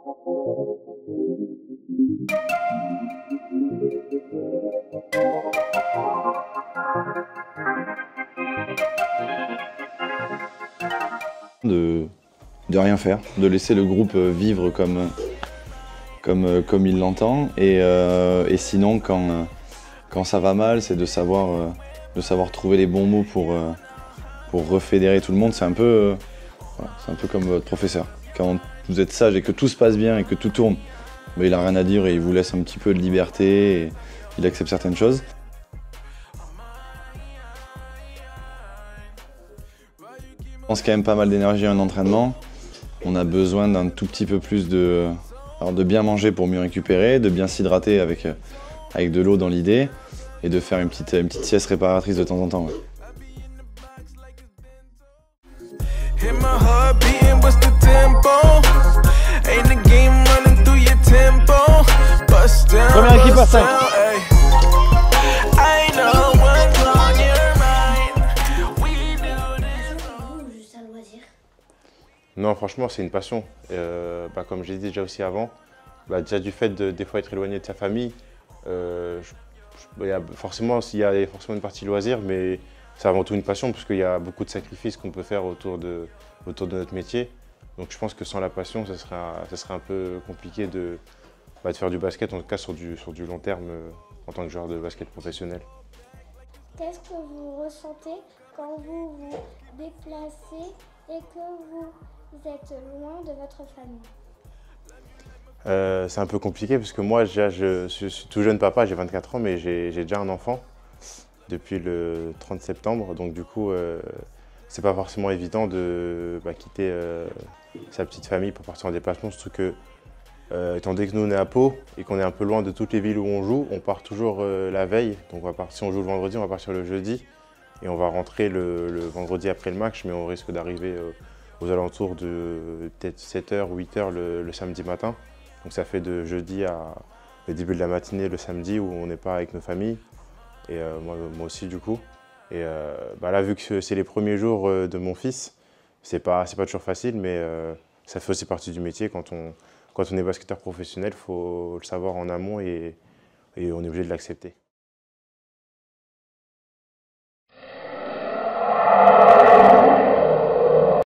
De rien faire, de laisser le groupe vivre comme il l'entend. Et sinon, quand ça va mal, c'est de savoir trouver les bons mots pour refédérer tout le monde. C'est un peu comme votre professeur. Quand vous êtes sage et que tout se passe bien et que tout tourne, il n'a rien à dire et il vous laisse un petit peu de liberté et il accepte certaines choses. Je pense quand même pas mal d'énergie à un entraînement. On a besoin d'un tout petit peu plus de bien manger pour mieux récupérer, de bien s'hydrater avec de l'eau dans l'idée et de faire une petite sieste réparatrice de temps en temps. Ouais. Première équipe à 5. Non, franchement, c'est une passion. Comme j'ai dit déjà aussi avant, déjà du fait de des fois être éloigné de sa famille, il y a forcément une partie loisir, mais c'est avant tout une passion parce qu'il y a beaucoup de sacrifices qu'on peut faire autour de notre métier. Donc je pense que sans la passion, ce serait un peu compliqué de faire du basket, en tout cas sur du long terme en tant que joueur de basket professionnel. Qu'est-ce que vous ressentez quand vous vous déplacez et que vous êtes loin de votre famille? C'est un peu compliqué parce que moi, je suis tout jeune papa, j'ai 24 ans, mais j'ai déjà un enfant depuis le 30 septembre. Donc du coup, c'est pas forcément évident de quitter sa petite famille pour partir en déplacement. Surtout que, étant donné que nous on est à Pau et qu'on est un peu loin de toutes les villes où on joue, on part toujours la veille. Donc si on joue le vendredi, on va partir le jeudi et on va rentrer le vendredi après le match, mais on risque d'arriver aux alentours de peut-être 7h ou 8h le samedi matin. Donc ça fait de jeudi à le début de la matinée le samedi où on n'est pas avec nos familles. Et moi aussi du coup. Et là, vu que c'est les premiers jours de mon fils, c'est pas toujours facile, mais ça fait aussi partie du métier. Quand on est basketteur professionnel, il faut le savoir en amont et on est obligé de l'accepter.